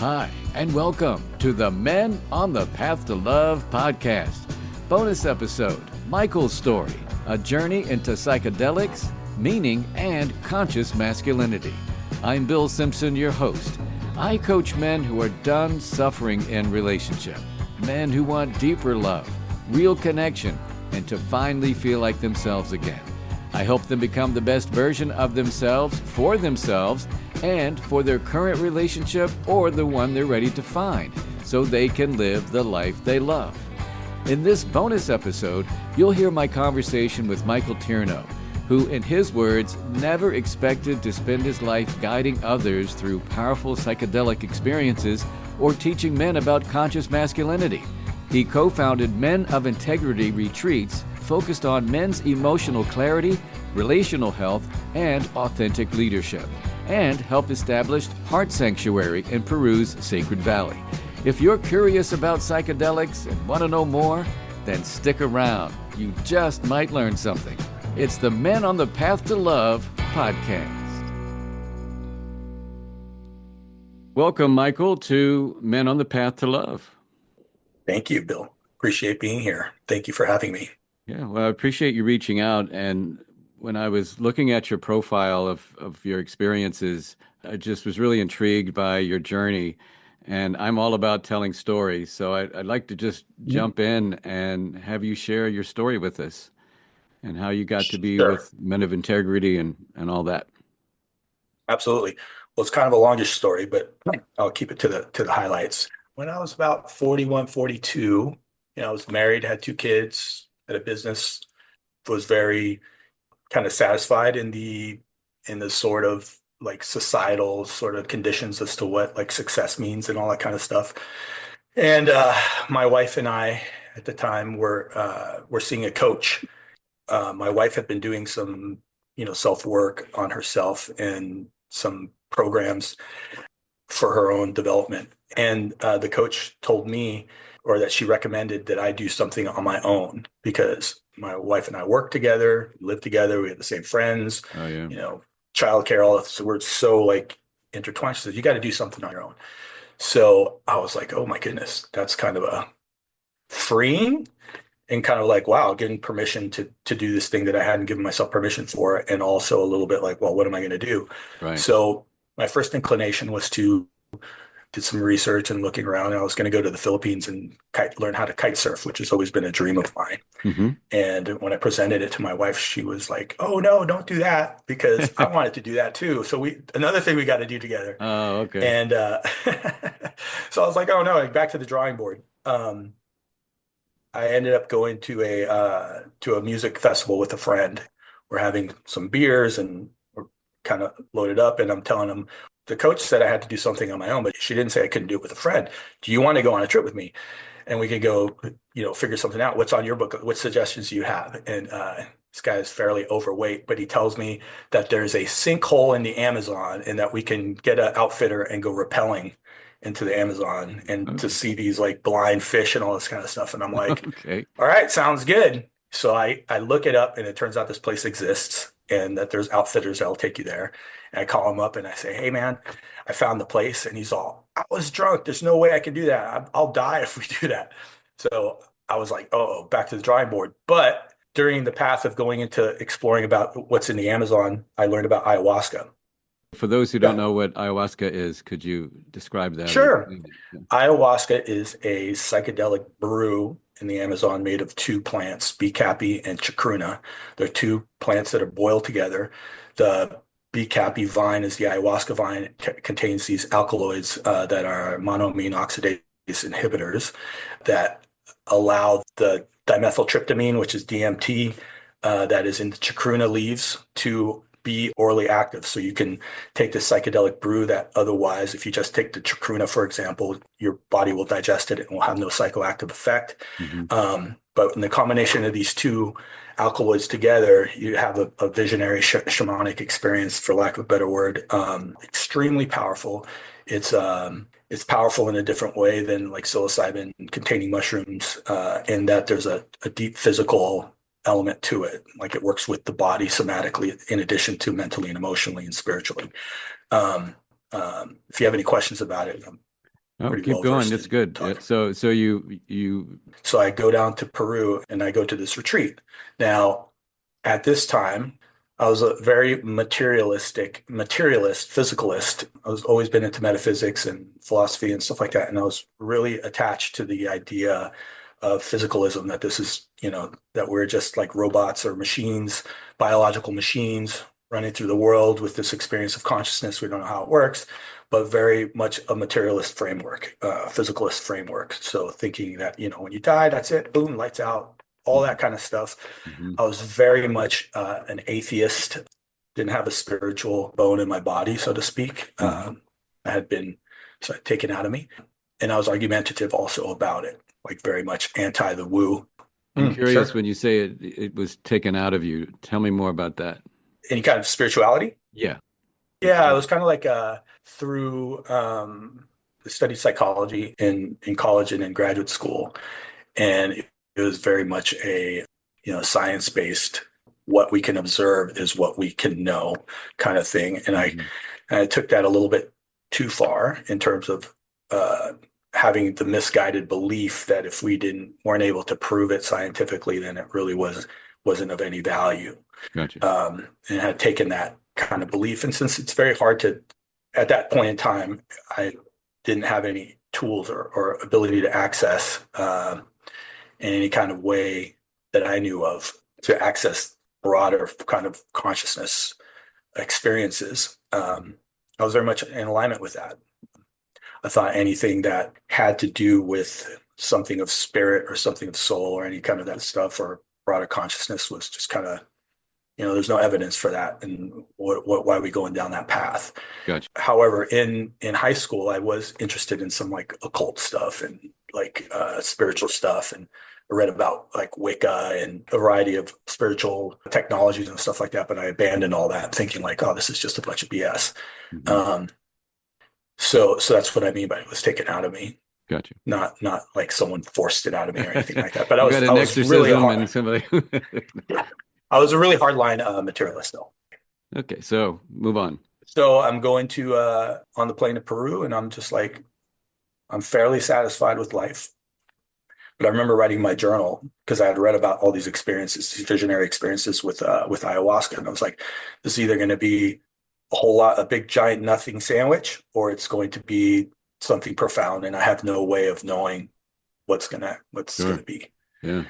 Hi, and welcome to the Men on the Path to Love podcast. Bonus episode, Michael's story, a journey into psychedelics, meaning, and conscious masculinity. I'm Bill Simpson, your host. I coach men who are done suffering in relationship, men who want deeper love, real connection, and to finally feel like themselves again. I help them become the best version of themselves and for their current relationship or the one they're ready to find, so they can live the life they love. In this bonus episode, you'll hear my conversation with Michael Tierno, who, in his words, never expected to spend his life guiding others through powerful psychedelic experiences or teaching men about conscious masculinity. He co-founded Men of Integrity retreats focused on men's emotional clarity, relational health, and authentic leadership, and helped establish Heart Sanctuary in Peru's Sacred Valley. If you're curious about psychedelics and want to know more, then stick around. You just might learn something. It's the Men on the Path to Love podcast. Welcome, Michael, to Men on the Path to Love. Thank you, Bill. Appreciate being here. Thank you for having me. Yeah, well, I appreciate you reaching out. And when I was looking at your profile of your experiences, I just was really intrigued by your journey. And I'm all about telling stories. So I'd like to just jump in and have you share your story with us and how you got to be Sure. with Men of Integrity and all that. Absolutely. Well, it's kind of a longish story, but I'll keep it to the highlights. When I was about 41, 42, I was married, had two kids, had a business, was very kind of satisfied in the sort of like societal sort of conditions as to what like success means and all that kind of stuff. And my wife and I at the time were seeing a coach. My wife had been doing some, self-work on herself and some programs for her own development. And the coach told me, or that she recommended that I do something on my own because my wife and I work together, live together, we have the same friends, Oh, yeah. childcare, all that. So we're so like intertwined. She said, you got to do something on your own. So I was like, oh my goodness, that's kind of a freeing and kind of like, wow, getting permission to do this thing that I hadn't given myself permission for. And also a little bit like, well, what am I going to do? Right. So my first inclination was to did some research and looking around. And I was going to go to the Philippines and learn how to kite surf, which has always been a dream of mine. Mm-hmm. And when I presented it to my wife, she was like, "Oh no, don't do that," because I wanted to do that too. So another thing we got to do together. Oh, okay. And so I was like, "Oh no, like, back to the drawing board." I ended up going to a music festival with a friend. We're having some beers and we're kind of loaded up, and I'm telling him the coach said I had to do something on my own, but she didn't say I couldn't do it with a friend. Do you want to go on a trip with me? And we could go, figure something out. What's on your book? What suggestions do you have? And this guy is fairly overweight, but he tells me that there's a sinkhole in the Amazon and that we can get an outfitter and go rappelling into the Amazon and to Okay. see these like blind fish and all this kind of stuff. And I'm like, Okay. all right, sounds good. So I look it up and it turns out this place exists and that there's outfitters that'll take you there. And I call him up and I say, hey man, I found the place. And he's all, I was drunk. There's no way I can do that. I'll die if we do that. So I was like, oh, back to the drawing board. But during the path of going into exploring about what's in the Amazon, I learned about ayahuasca. For those who don't Got know what ayahuasca is, could you describe that or Sure. explain it? Yeah. Ayahuasca is a psychedelic brew in the Amazon made of two plants, B-cappy and chacruna. They're two plants that are boiled together. The B-cappy vine is the ayahuasca vine. It contains these alkaloids that are monoamine oxidase inhibitors that allow the dimethyltryptamine, which is DMT, that is in the chacruna leaves, to be orally active. So you can take this psychedelic brew that otherwise, if you just take the chacruna, for example, your body will digest it and will have no psychoactive effect. Mm-hmm. But in the combination of these two alkaloids together, you have a visionary shamanic experience, for lack of a better word. Extremely powerful. It's powerful in a different way than like psilocybin containing mushrooms, in that there's a deep physical element to it. Like it works with the body somatically in addition to mentally and emotionally and spiritually. If you have any questions about it, Oh, pretty keep well going. versed That's in good. Yeah, talking. so you So I go down to Peru and I go to this retreat. Now, at this time, I was a very materialist, physicalist. I was always been into metaphysics and philosophy and stuff like that. And I was really attached to the idea of physicalism, that this is, that we're just like robots or machines, biological machines running through the world with this experience of consciousness. We don't know how it works, but very much a materialist framework, physicalist framework. So thinking that, when you die, that's it, boom, lights out, all that kind of stuff. mhm, I was very much an atheist, didn't have a spiritual bone in my body, so to speak. mhm. I had been taken out of me. And I was argumentative also about it, like very much anti the woo. I'm curious Sure. when you say it was taken out of you. Tell me more about that. Any kind of spirituality? Yeah. Yeah, it was kind of like through studied psychology in college and in graduate school. And it was very much a, science-based, what we can observe is what we can know kind of thing. Mhm. And I took that a little bit too far in terms of uh, having the misguided belief that if we weren't able to prove it scientifically, then it really wasn't of any value. Gotcha. And had taken that kind of belief. And since it's very hard to, at that point in time, I didn't have any tools or ability to access in any kind of way that I knew of to access broader kind of consciousness experiences. I was very much in alignment with that. I thought anything that had to do with something of spirit or something of soul or any kind of that stuff or broader consciousness was just kind of, there's no evidence for that. And why are we going down that path? Gotcha. However, in high school, I was interested in some like occult stuff and like spiritual stuff, and I read about like Wicca and a variety of spiritual technologies and stuff like that. But I abandoned all that, thinking like, oh, this is just a bunch of BS. Mhm. Um, so that's what I mean by it was taken out of me. Gotcha. Not like someone forced it out of me or anything like that. But I You was got I an was really a exorcism hard and somebody. I was a really hardline materialist though. Okay, so move on. So I'm going to on the plane to Peru, and I'm just like I'm fairly satisfied with life. But I remember writing my journal because I had read about all these experiences, these visionary experiences with ayahuasca, and I was like, this is either going to be a big giant nothing sandwich, or it's going to be something profound, and I have no way of knowing what's gonna Sure. be. Yeah.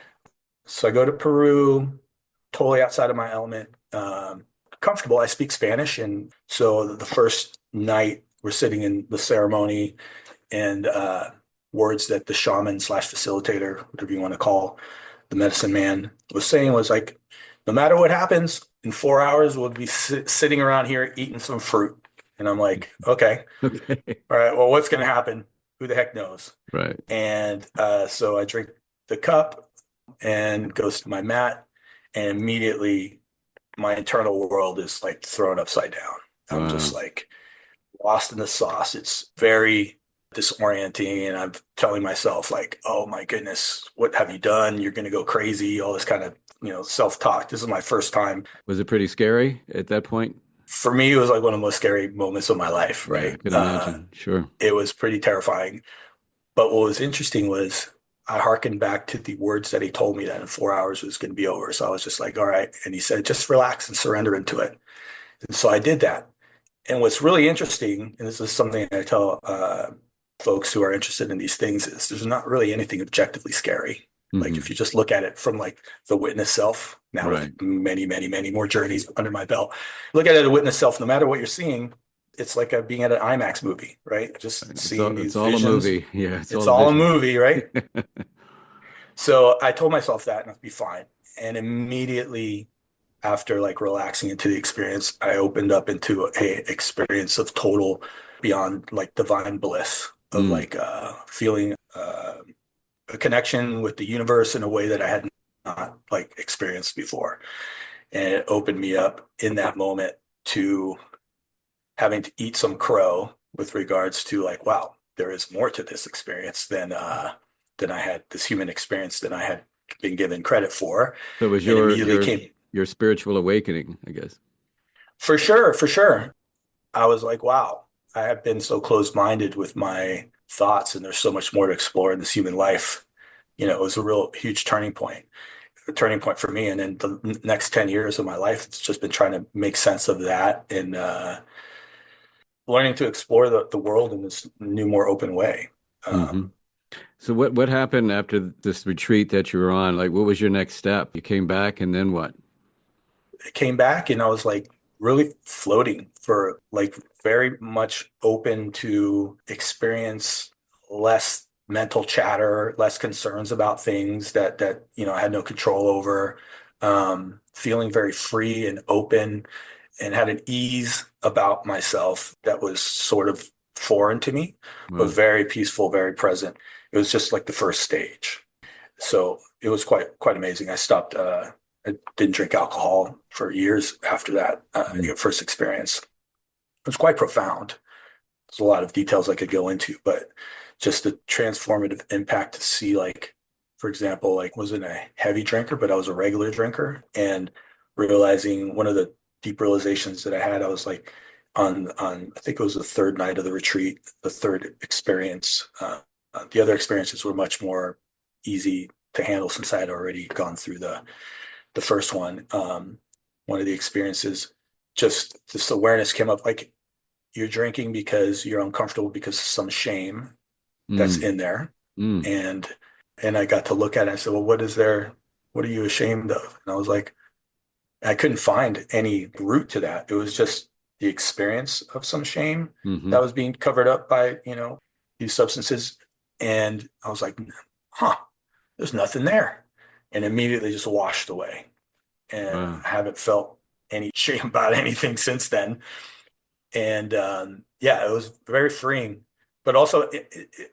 So I go to Peru, totally outside of my element. Comfortable. I speak Spanish, and so the first night we're sitting in the ceremony, and words that the shaman slash facilitator, whatever you want to call the medicine man, was saying was like, no matter what happens, in 4 hours we'll be sitting around here eating some fruit. And I'm like, okay, Okay. all right, well, what's going to happen? Who the heck knows? Right. And so I drink the cup and goes to my mat, and immediately my internal world is like thrown upside down. I'm just Wow. like lost in the sauce. It's very disorienting. And I'm telling myself, like, oh my goodness, what have you done? You're going to go crazy, all this kind of, self-talk. This is my first time. Was it pretty scary at that point? For me, it was like one of the most scary moments of my life, Yeah, I right? could imagine. Sure. It was pretty terrifying. But what was interesting was I hearkened back to the words that he told me that in 4 hours was going to be over. So I was just like, all right. And he said, just relax and surrender into it. And so I did that. And what's really interesting, and this is something I tell folks who are interested in these things, is there's not really anything objectively scary. Like if Hmm. you just look at it from like the witness self, now with Right. many, many, many more journeys under my belt, look at it as a witness self, no matter what you're seeing, it's like being at an IMAX movie, right? Just seeing It's these all a visions. movie. Yeah, it's It's all a all a vision. movie, right? So I told myself that and I'd be fine. And immediately after like relaxing into the experience, I opened up into a experience of total beyond like divine bliss of Mm. like feeling a connection with the universe in a way that I had not like experienced before. And it opened me up in that moment to having to eat some crow with regards to like, wow, there is more to this experience than I had this human experience than I had been given credit for. So it was And immediately came your spiritual awakening, I guess. for sure. I was like, wow, I have been so closed-minded with my thoughts, and there's so much more to explore in this human life. It was a real huge turning point for me. And then the next 10 years of my life, it's just been trying to make sense of that and learning to explore the world in this new, more open way. Hmm. Um, So what happened after this retreat that you were on? Like, what was your next step? You came back, and then what? I came back and I was like really floating for like very much open to experience less mental chatter, less concerns about things that I had no control over. Feeling very free and open and had an ease about myself that was sort of foreign to me, but Wow. very peaceful, very present. It was just like the first stage. So it was quite amazing. I didn't drink alcohol for years after that Mm. first experience. It was quite profound. There's a lot of details I could go into, but just the transformative impact to see, like, for example, like wasn't a heavy drinker, but I was a regular drinker, and realizing one of the deep realizations that I had, I was like on I think it was the third night of the retreat, the third experience. The other experiences were much more easy to handle since I had already gone through the first one. One of the experiences, just this awareness came up, like you're drinking because you're uncomfortable because of some shame that's Mm. in there. Mm. And I got to look at it and I said, well, what is there? What are you ashamed of? And I was like, I couldn't find any root to that. It was just the experience of some shame Hmm. that was being covered up by, these substances. And I was like, huh, there's nothing there. And immediately just washed away. And Wow. I haven't felt any shame about anything since then. And yeah, it was very freeing, but also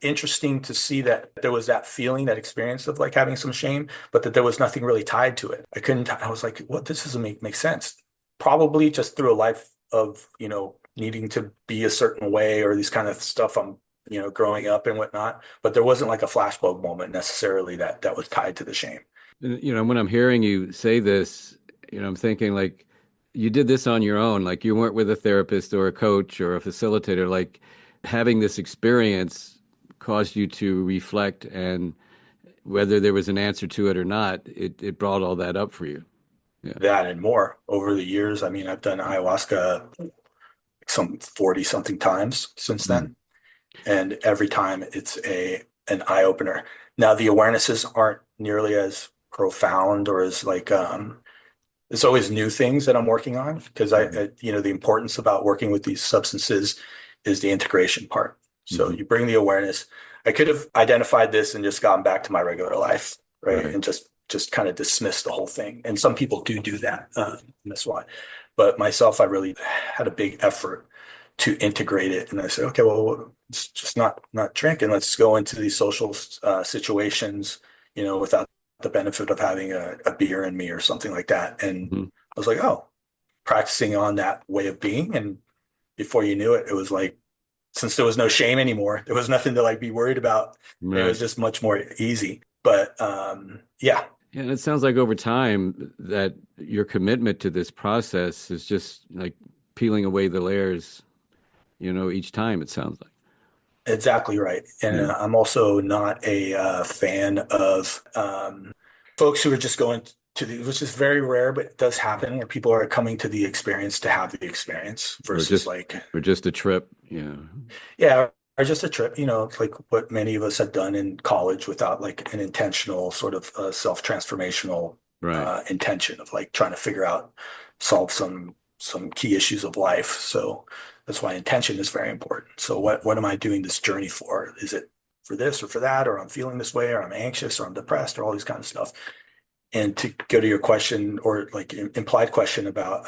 interesting to see that there was that feeling, that experience of like having some shame, but that there was nothing really tied to it. I was like, what? This doesn't make sense. Probably just through a life of, needing to be a certain way or these kind of stuff growing up and whatnot. But there wasn't like a flashbulb moment necessarily that was tied to the shame. When I'm hearing you say this, I'm thinking like you did this on your own, like you weren't with a therapist or a coach or a facilitator. Like having this experience caused you to reflect, and whether there was an answer to it or not, it brought all that up for you. Yeah. That and more over the years. I mean, I've done ayahuasca some 40 something times since Mm. then. And every time it's an eye opener. Now the awarenesses aren't nearly as profound or as like it's always new things that I'm working on because Mm. the importance about working with these substances is the integration part. So Hmm. you bring the awareness. I could have identified this and just gone back to my regular life, right? Right. And just kind of dismiss the whole thing. And some people do that. And that's why. But myself, I really had a big effort to integrate it. And I said, okay, well, it's just not drinking. Let's go into these social situations, without the benefit of having a beer in me or something like that. And Hmm. I was like, oh, practicing on that way of being. And before you knew it, it was like, since there was no shame anymore, there was nothing to like be worried about. It was Right. just much more easy. But yeah, Yeah, and it sounds like over time that your commitment to this process is just like peeling away the layers, each time it sounds like. exactly right. And Yeah. I'm also not a fan of folks who are just going to which is very rare, but it does happen where people are coming to the experience to have the experience Or versus just like, or just a trip. Yeah. yeah, or just a trip, it's like what many of us have done in college without like an intentional sort of self-transformational Right. intention of like trying to solve some key issues of life. So that's why intention is very important. So what am I doing this journey for? Is it for this or for that, or I'm feeling this way, or I'm anxious, or I'm depressed, or all these kind of stuff. And to go to your question or like implied question about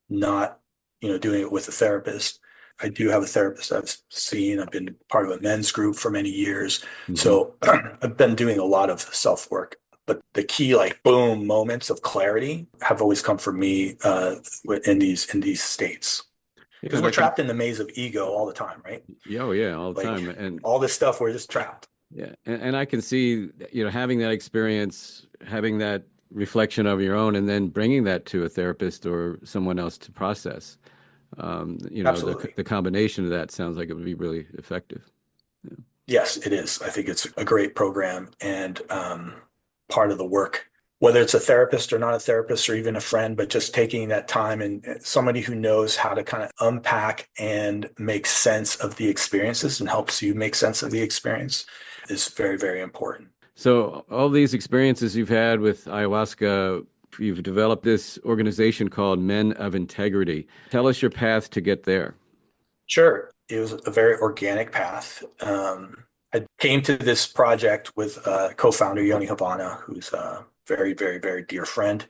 not, doing it with a therapist. I do have a therapist I've seen. I've been part of a men's group for many years. Hmm. So I've been doing a lot of self work. But the key, like boom, moments of clarity have always come from me in these states Yeah, because and we're I can. trapped in the maze of ego all the time, right? Yeah, oh yeah, all the Like time, and all this stuff, we're just trapped. yeah, and I can see, having that experience, having that reflection of your own, and then bringing that to a therapist or someone else to process. The Absolutely. the combination of that sounds like it would be really effective. Yes, it is. I think it's a great program and part of the work, whether it's a therapist or not a therapist or even a friend, but just taking that time and somebody who knows how to kind of unpack and make sense of the experiences and helps you make sense of the experience is very, very important. So all these experiences you've had with ayahuasca, you've developed this organization called Men of Integrity. Tell us your path to get there. Sure. It was a very organic path. I came to this project with co-founder Yoni Havana, who's a very, very, very dear friend.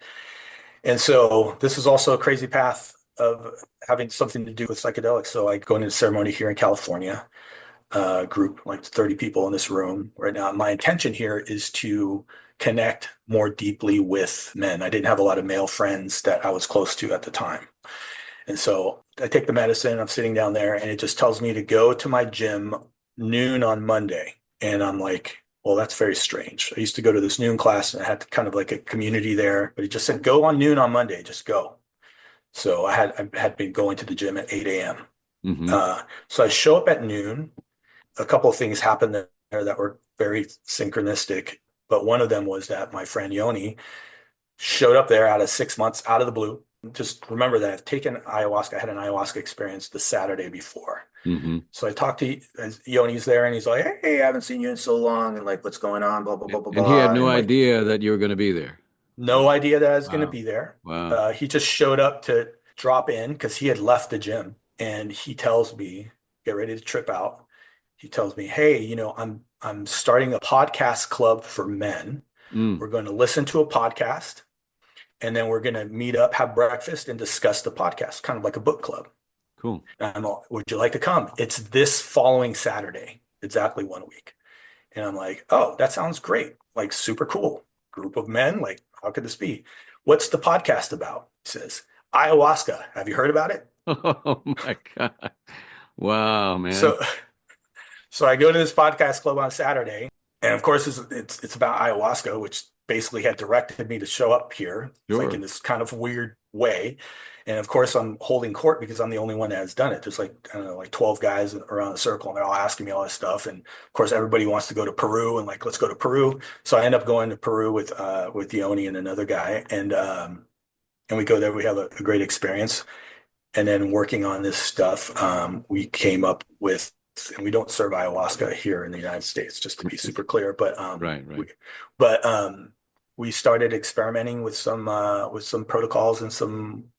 And so this is also a crazy path of having something to do with psychedelics. So I go into a ceremony here in California, group like 30 people in this room right now. My intention here is to connect more deeply with men. I didn't have a lot of male friends that I was close to at the time. And so I take the medicine, I'm sitting down there, and it just tells me to go to my gym noon on Monday. And I'm like, well, that's very strange. I used to go to this noon class and I had kind of like a community there, but it just said, go on noon on Monday, just go. So I had been going to the gym at 8 a.m. Hmm. So I show up at noon. A couple of things happened there that were very synchronistic, but one of them was that my friend Yoni showed up there out of 6 months out of the blue. Just remember that I've taken ayahuasca. I had an ayahuasca experience the Saturday before. Hmm. So I talked to Yoni's there and he's like, hey, I haven't seen you in so long. And like, what's going on? Blah, blah, blah, blah, And he had blah. no And like, idea that you were going to be there. no idea that I was going to Wow. be there. Wow. He just showed up to drop in because he had left the gym. And he tells me, get ready to trip out. He tells me, hey, I'm starting a podcast club for men. Mm, We're going to listen to a podcast and then we're going to meet up, have breakfast, and discuss the podcast, kind of like a book club. cool. And I'm like, would you like to come? It's this following Saturday, exactly 1 week. And I'm like, oh, that sounds great. Like, super cool. Group of men. Like, how could this be? What's the podcast about? He says, ayahuasca. Have you heard about it? Oh my God. Wow, man. So So I go to this podcast club on Saturday, and of course it's about ayahuasca, which basically had directed me to show up here. It's like in Sure. this kind of weird way. And of course I'm holding court because I'm the only one that has done it. There's like, I don't know, like 12 guys around the circle and they're all asking me all this stuff. And of course everybody wants to go to Peru and like, let's go to Peru. So I end up going to Peru with Yoni and another guy. And we go there, we have a great experience. And then working on this stuff, we came up with, and we don't serve ayahuasca here in the United States, just to be super clear, Right, right. but we started experimenting with some protocols and some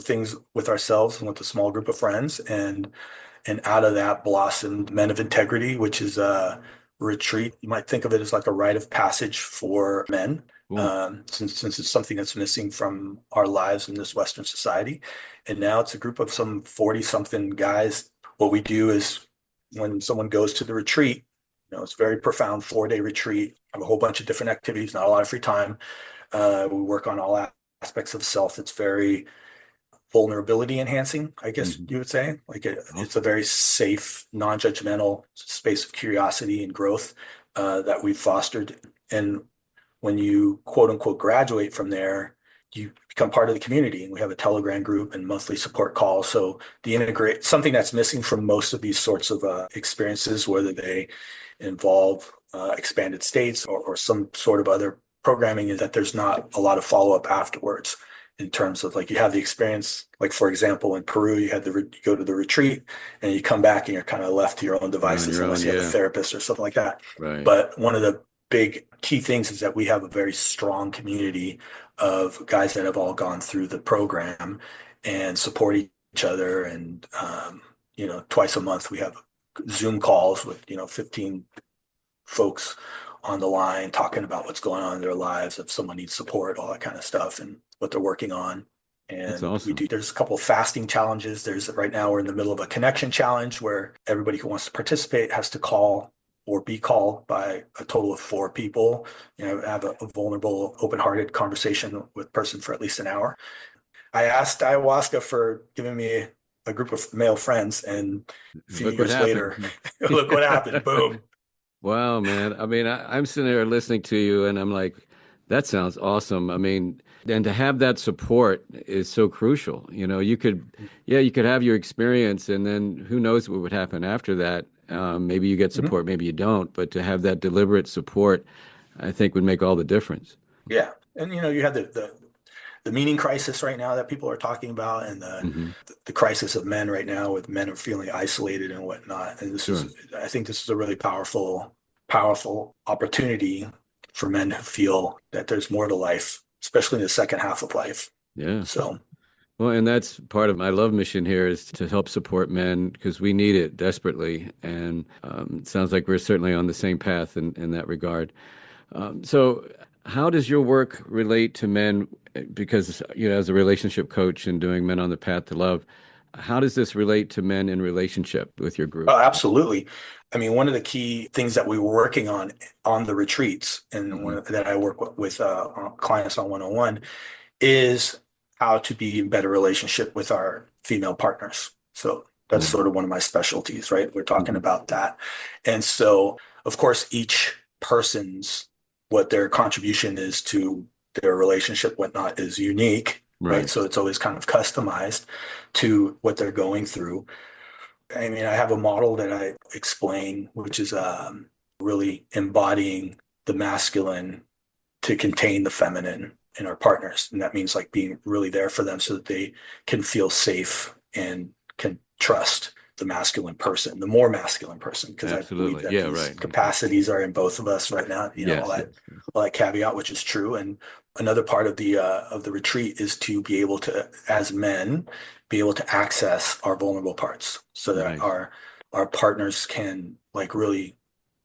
things with ourselves and with a small group of friends, and out of that blossomed Men of Integrity, which is a retreat. You might think of it as like a rite of passage for men, Cool. since it's something that's missing from our lives in this Western society. And now it's a group of some 40 something guys. What we do is when someone goes to the retreat, it's a very profound 4 day retreat, have a whole bunch of different activities, not a lot of free time. We work on all aspects of self. It's very vulnerability enhancing, I guess Hmm. you would say. Like it's a Awesome. very safe, non-judgmental space of curiosity and growth that we've fostered. And when you quote unquote graduate from there, you become part of the community. And we have a Telegram group and monthly support calls. So the integrate something that's missing from most of these sorts of experiences, whether they involve expanded states or some sort of other programming, is that there's not a lot of follow-up afterwards in terms of like you have the experience, like for example, in Peru, you go to the retreat and you come back and you're kind of left to your own You're on devices your unless own. you have a Yeah. therapist or something like that. Right. But one of the big key things is that we have a very strong community of guys that have all gone through the program and support each other. And twice a month we have Zoom calls with 15 folks on the line talking about what's going on in their lives, if someone needs support, all that kind of stuff, and what they're working on. That's And awesome. there's a couple of fasting challenges. Right now we're in the middle of a connection challenge where everybody who wants to participate has to call or be called by a total of 4 people, have a vulnerable, open-hearted conversation with a person for at least an hour. I asked ayahuasca for giving me a group of male friends, and a few Look what years later, happened. look what happened. Boom. Wow, man. I mean, I'm sitting there listening to you and I'm like, that sounds awesome. I mean, and to have that support is so crucial. You could, yeah, you could have your experience and then who knows what would happen after that. Maybe you get support, maybe you don't, but to have that deliberate support, I think would make all the difference. Yeah. And you have the meaning crisis right now that people are talking about, and Hmm. the crisis of men right now, with men are feeling isolated and whatnot. And Sure. I think this is a really powerful opportunity for men to feel that there's more to life, especially in the second half of life. Yeah. So, Well, and that's part of my love mission here is to help support men because we need it desperately. And it sounds like we're certainly on the same path in that regard. So, how does your work relate to men? Because, as a relationship coach and doing Men on the Path to Love, how does this relate to men in relationship with your group? oh, absolutely. I mean, one of the key things that we were working on the retreats, and Hmm. that I work with clients on one-on-one, is how to be in better relationship with our female partners. So that's Yeah. sort of one of my specialties, right? We're talking Hmm. about that. And so, of course, each person's, what their contribution is to their relationship, whatnot, is unique, right? Right. So it's always kind of customized to what they're going through. I mean, I have a model that I explain, which is really embodying the masculine to contain the feminine in our partners. And that means like being really there for them so that they can feel safe and can trust the masculine person, the more masculine person, because I believe Absolutely. that Yeah, these right. capacities are in both of us right now, Yes, yes. all that caveat, which is true. And another part of the retreat is to be able to, as men, be able to access our vulnerable parts so that Nice. our partners can like really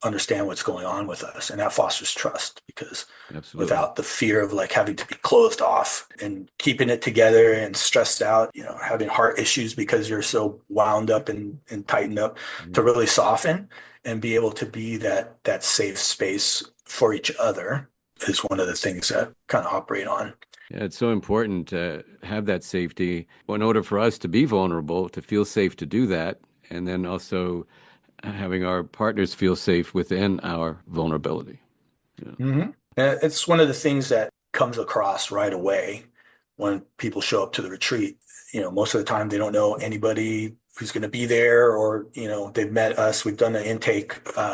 understand what's going on with us. And that fosters trust, because Absolutely. without the fear of like having to be closed off and keeping it together and stressed out, having heart issues because you're so wound up and tightened up, to Mhm. really soften and be able to be that safe space for each other is one of the things that kind of operate on. Yeah, it's so important to have that safety in order for us to be vulnerable, to feel safe to do that, and then also having our partners feel safe within our vulnerability. Yeah. hmm And it's one of the things that comes across right away when people show up to the retreat. Most of the time they don't know anybody who's going to be there, or, they've met us. We've done an intake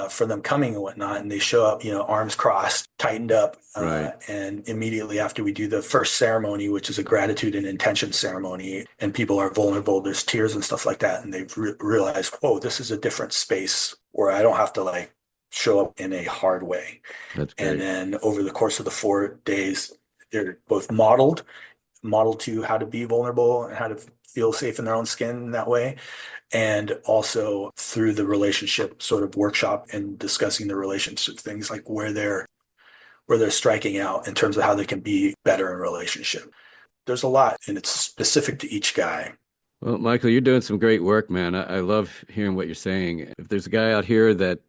for them coming and whatnot, and they show up, arms crossed, tightened up. Right. And immediately after we do the first ceremony, which is a gratitude and intention ceremony, and people are vulnerable, there's tears and stuff like that. And they've realized, whoa, this is a different space where I don't have to like show up in a hard way. That's And great. then over the course of the 4 days, they're both modeled to how to be vulnerable and how to feel safe in their own skin in that way. And also through the relationship sort of workshop and discussing the relationship things, like where they're striking out in terms of how they can be better in relationship. There's a lot, and it's specific to each guy. Well, Michael, you're doing some great work, man. I love hearing what you're saying. If there's a guy out here that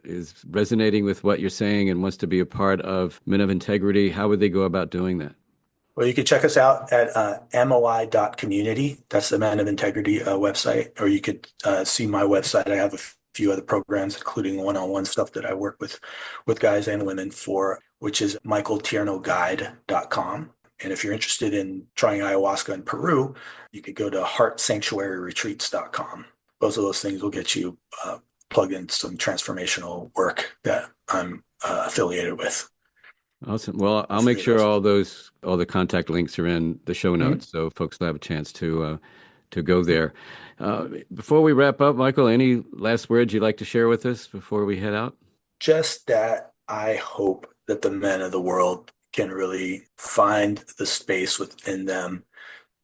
is resonating with what you're saying and wants to be a part of Men of Integrity, how would they go about doing that? Well, you can check us out at moi.community. That's the Men of Integrity website. Or you could see my website. I have a few other programs, including one-on-one stuff that I work with guys and women for, which is michaeltiernoguide.com. And if you're interested in trying ayahuasca in Peru, you could go to heartsanctuaryretreats.com. Both of those things will get you plugged in some transformational work that I'm affiliated with. Awesome. Well, All I'll make three of sure those. all the contact links are in the show Mhm. notes, so folks will have a chance to go there. Before we wrap up, Michael, any last words you'd like to share with us before we head out? Just that I hope that the men of the world can really find the space within them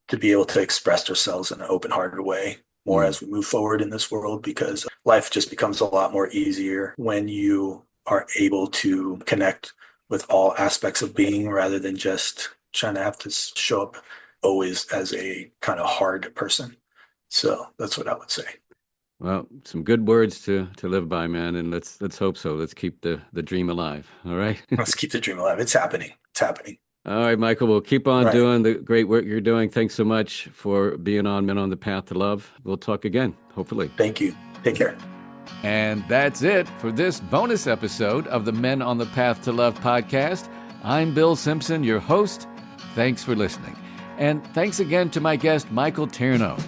to be able to express themselves in an open-hearted way more Mm, as we move forward in this world, because life just becomes a lot more easier when you are able to connect with all aspects of being rather than just trying to have to show up always as a kind of hard person. So that's what I would say. well, some good words to live by, man, and let's hope so. Let's keep the dream alive. All right. Let's keep the dream alive. It's happening. It's happening. All right, Michael, we'll keep on Right. doing the great work you're doing. Thanks so much for being on Men on the Path to Love. We'll talk again, hopefully. Thank you. Take care. And that's it for this bonus episode of the Men on the Path to Love podcast. I'm Bill Simpson, your host. Thanks for listening. And thanks again to my guest, Michael Tierno.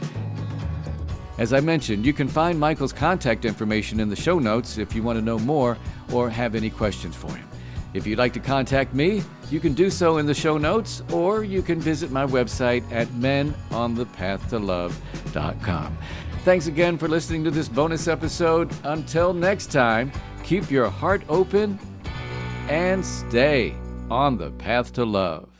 As I mentioned, you can find Michael's contact information in the show notes if you want to know more or have any questions for him. If you'd like to contact me, you can do so in the show notes, or you can visit my website at menonthepathtolove.com. Thanks again for listening to this bonus episode. Until next time, keep your heart open and stay on the path to love.